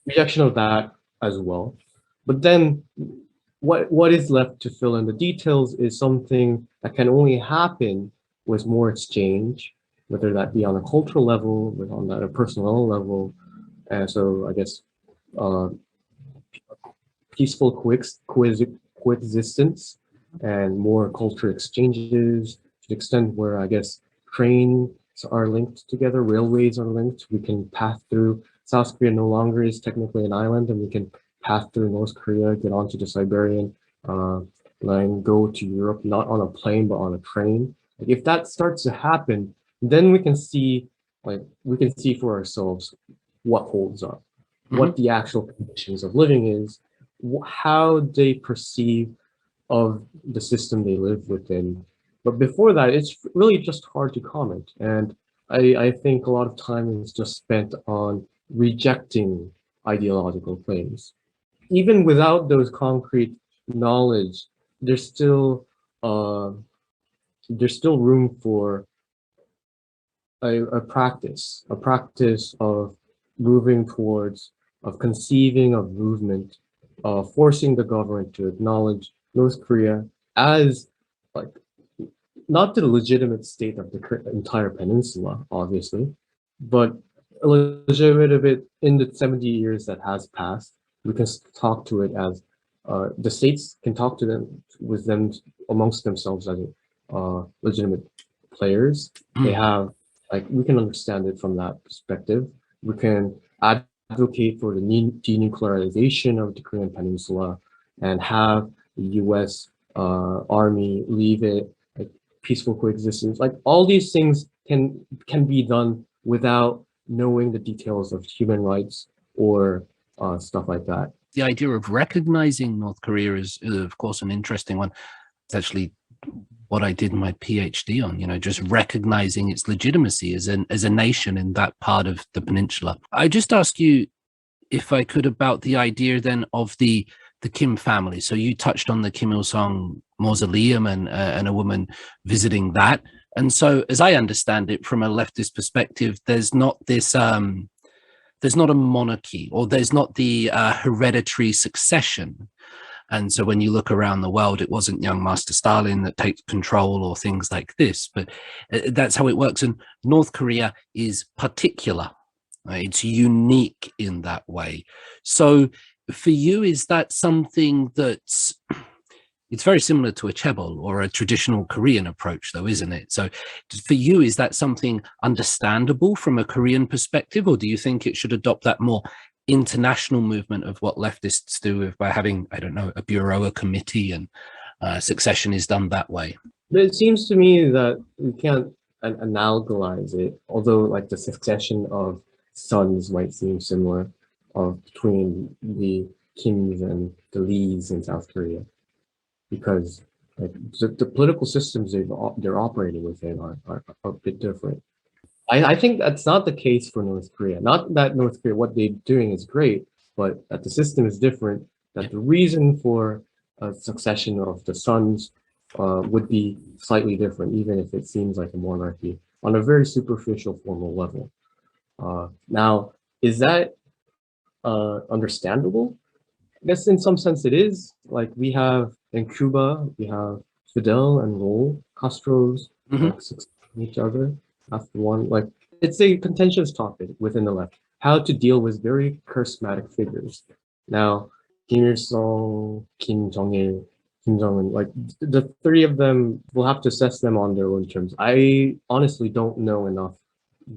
rejection of that as well. But then what is left to fill in the details is something that can only happen with more exchange, whether that be on a cultural level, on a personal level. And so I guess peaceful coexistence and more culture exchanges to the extent where I guess trains are linked together, railways are linked. We can pass through. South Korea no longer is technically an island, and we can pass through North Korea, get onto the Siberian line, go to Europe, not on a plane, but on a train. Like if that starts to happen, then we can see for ourselves what holds up, what the actual conditions of living is, how they perceive of the system they live within. But before that, it's really just hard to comment. And I think a lot of time is just spent on rejecting ideological claims. Even without those concrete knowledge, there's still room for a practice of moving towards, of conceiving of movement, forcing the government to acknowledge North Korea as like not the legitimate state of the entire peninsula, obviously, but a legitimate of it in the 70 years that has passed. We can talk to it as the states can talk to them with them amongst themselves as a legitimate players. They have, like, we can understand it from that perspective. We can advocate for the denuclearization of the Korean Peninsula and have the U.S. Army leave it, like peaceful coexistence. Like all these things can be done without knowing the details of human rights or stuff like that. The idea of recognizing North Korea is, of course, an interesting one. It's actually what I did my PhD on, you know, just recognizing its legitimacy as a nation in that part of the peninsula. I just ask you, if I could, about the idea then of the Kim family. So you touched on the Kim Il-sung mausoleum and a woman visiting that. And so, as I understand it, from a leftist perspective, there's not this, there's not a monarchy, or there's not the hereditary succession. And so when you look around the world, it wasn't young Master Stalin that takes control or things like this, but that's how it works. And North Korea is particular. It's unique in that way. So for you, is that something that's, it's very similar to a chaebol or a traditional Korean approach though, isn't it? So for you, is that something understandable from a Korean perspective, or do you think it should adopt that more international movement of what leftists do by having, I don't know, a bureau, a committee, and succession is done that way? It seems to me that we can't analogize it, although like the succession of sons might seem similar between the Kims and the Lees in South Korea, because like the political systems they're operating within are a bit different. I think that's not the case for North Korea. Not that North Korea, what they're doing is great, but that the system is different, that the reason for a succession of the sons would be slightly different, even if it seems like a monarchy on a very superficial formal level. Now, is that understandable? I guess in some sense it is. Like we have in Cuba, we have Fidel and Raul Castro's succeeding each other after one. Like it's a contentious topic within the left, how to deal with very charismatic figures. Now, Kim Il-sung, Kim Jong-il, Kim Jong-un, like the three of them, we'll have to assess them on their own terms. I honestly don't know enough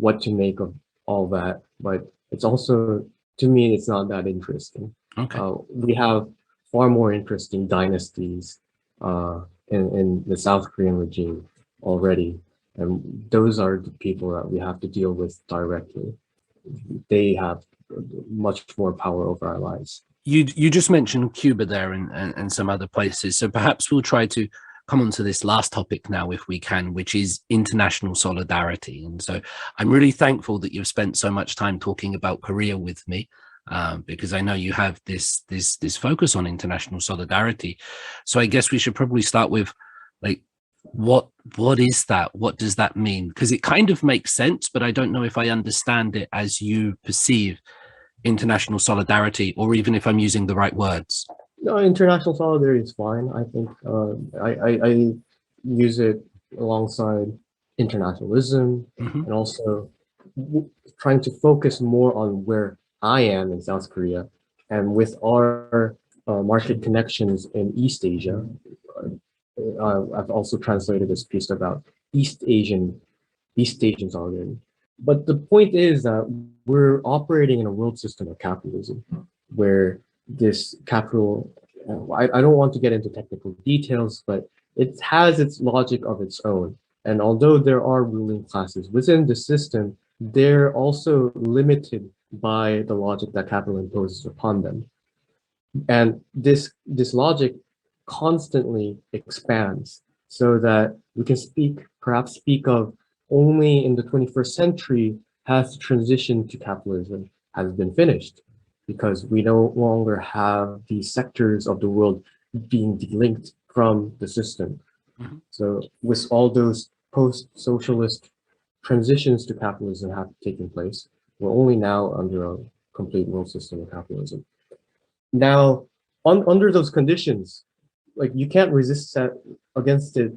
what to make of all that, but it's also, to me, it's not that interesting. Okay. We have far more interesting dynasties in the South Korean regime already, and those are the people that we have to deal with directly. They have much more power over our lives. You just mentioned Cuba there and some other places, so perhaps we'll try to come on to this last topic now, if we can, which is international solidarity. And so I'm really thankful that you've spent so much time talking about Korea with me, because I know you have this focus on international solidarity. So I guess we should probably start with, like, what is that? What does that mean? Because it kind of makes sense, but I don't know if I understand it as you perceive international solidarity, or even if I'm using the right words. No, international solidarity is fine. I think I use it alongside internationalism, and also trying to focus more on where I am in South Korea, and with our market connections in East Asia. I've also translated this piece about East Asian solidarity. But the point is that we're operating in a world system of capitalism, where this capital, I don't want to get into technical details, but it has its logic of its own. And although there are ruling classes within the system, they're also limited by the logic that capital imposes upon them. And this logic constantly expands, so that we can perhaps speak of only in the 21st century has the transition to capitalism has been finished, because we no longer have these sectors of the world being delinked from the system. So with all those post-socialist transitions to capitalism have taken place, we're only now under a complete world system of capitalism. Now, under those conditions, like you can't resist against it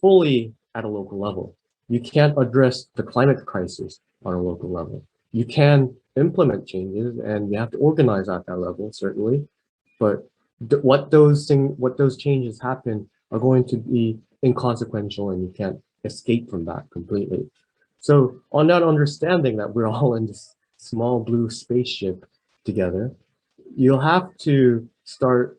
fully at a local level. You can't address the climate crisis on a local level. You can implement changes, and you have to organize at that level, certainly. But what those changes happen are going to be inconsequential, and you can't escape from that completely. So on that understanding that we're all in this small blue spaceship together, you'll have to start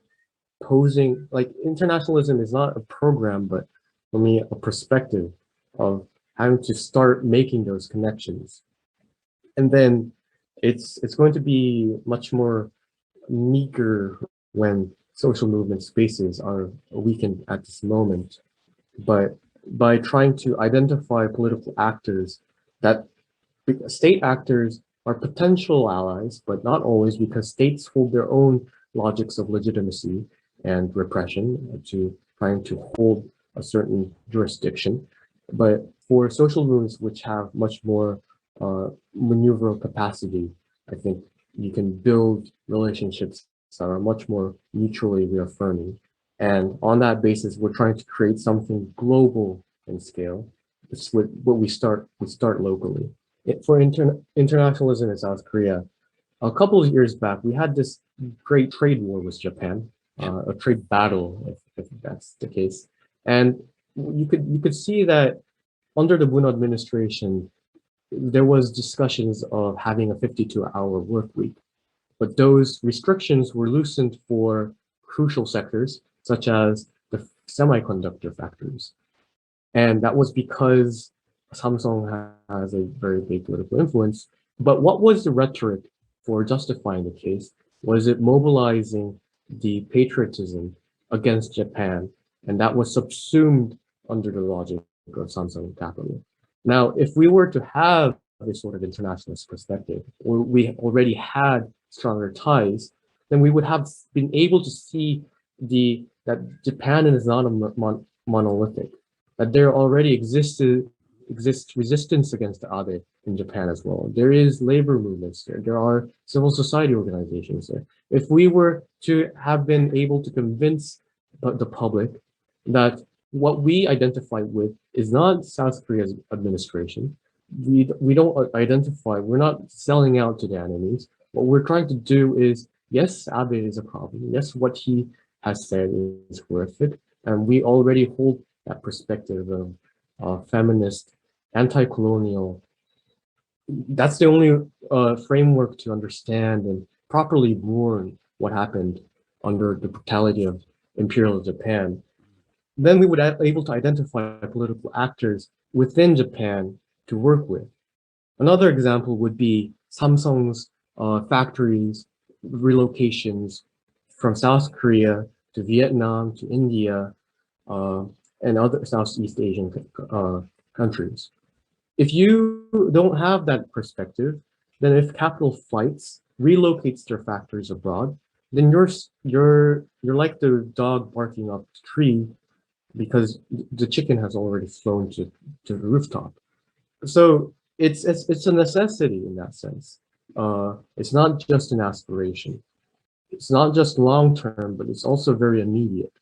posing, like internationalism is not a program, but for me, a perspective of having to start making those connections. And then it's going to be much more meager when social movement spaces are weakened at this moment. But by trying to identify political actors that state actors are potential allies, but not always, because states hold their own logics of legitimacy and repression to trying to hold a certain jurisdiction. But for social movements which have much more maneuverable capacity, I think you can build relationships that are much more mutually reaffirming. And on that basis, we're trying to create something global in scale. It's what we start locally. For internationalism in South Korea, a couple of years back, we had this great trade war with Japan, a trade battle, if that's the case. And you could see that under the Moon administration, there was discussions of having a 52-hour work week, but those restrictions were loosened for crucial sectors, such as the semiconductor factories. And that was because Samsung has a very big political influence. But what was the rhetoric for justifying the case? Was it mobilizing the patriotism against Japan? And that was subsumed under the logic of Samsung capital. Now, if we were to have this sort of internationalist perspective, or we already had stronger ties, then we would have been able to see that Japan is not a monolithic, that there already exists resistance against the Abe in Japan as well. There is labor movements there. There are civil society organizations there. If we were to have been able to convince the public that what we identify with is not South Korea's administration, we don't identify, we're not selling out to the enemies. What we're trying to do is, yes, Abe is a problem. Yes, what he has said is worth it. And we already hold that perspective of feminist, anti-colonial. That's the only framework to understand and properly mourn what happened under the brutality of imperial Japan. Then we would be able to identify political actors within Japan to work with. Another example would be Samsung's factories, relocations from South Korea to Vietnam to India and other Southeast Asian countries. If you don't have that perspective, then if capital flights relocates their factories abroad, then you're like the dog barking up the tree because the chicken has already flown to the rooftop. So it's a necessity in that sense. It's not just an aspiration. It's not just long term, but it's also very immediate.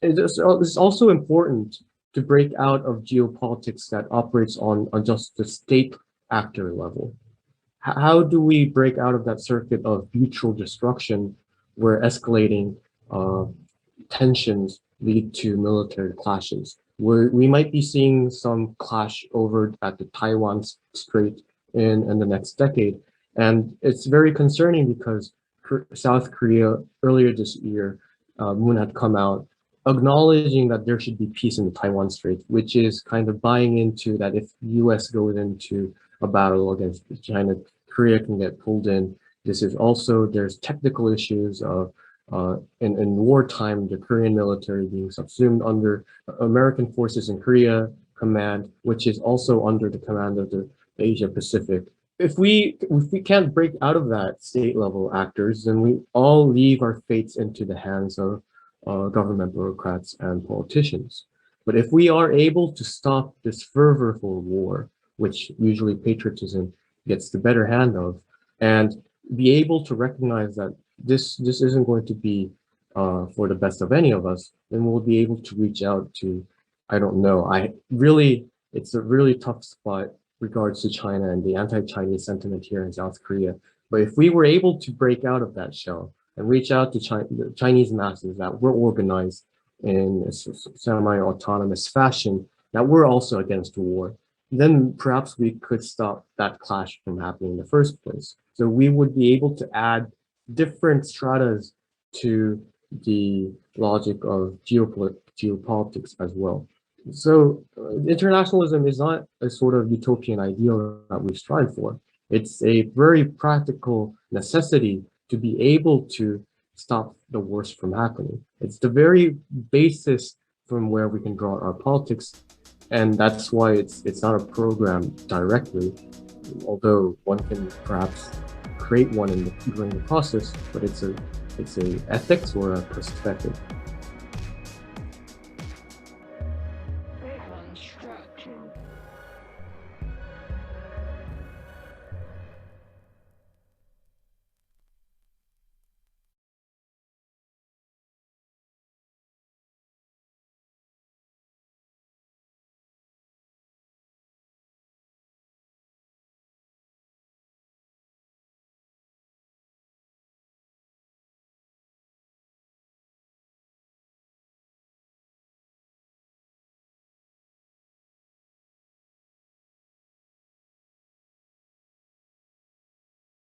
It's also important to break out of geopolitics that operates on just the state actor level. How do we break out of that circuit of mutual destruction where escalating tensions lead to military clashes? We might be seeing some clash over at the Taiwan Strait in the next decade. And it's very concerning because South Korea earlier this year, Moon had come out acknowledging that there should be peace in the Taiwan Strait, which is kind of buying into that if US goes into a battle against China, Korea can get pulled in. This is also, there's technical issues of in wartime, the Korean military being subsumed under American forces in Korea command, which is also under the command of the Asia Pacific. If we can't break out of that state level actors, then we all leave our fates into the hands of government bureaucrats and politicians. But if we are able to stop this fervor for war, which usually patriotism gets the better hand of, and be able to recognize that this isn't going to be for the best of any of us, then we'll be able to reach out to, I don't know, it's a really tough spot regards to China and the anti-Chinese sentiment here in South Korea. But if we were able to break out of that shell and reach out to the Chinese masses that were organized in a semi-autonomous fashion, that we're also against war, then perhaps we could stop that clash from happening in the first place. So we would be able to add different stratas to the logic of geopolitics as well. So internationalism is not a sort of utopian ideal that we strive for. It's a very practical necessity to be able to stop the worst from happening. It's the very basis from where we can draw our politics, and that's why it's not a program directly, although one can perhaps create one during the process, but it's a ethics or a perspective.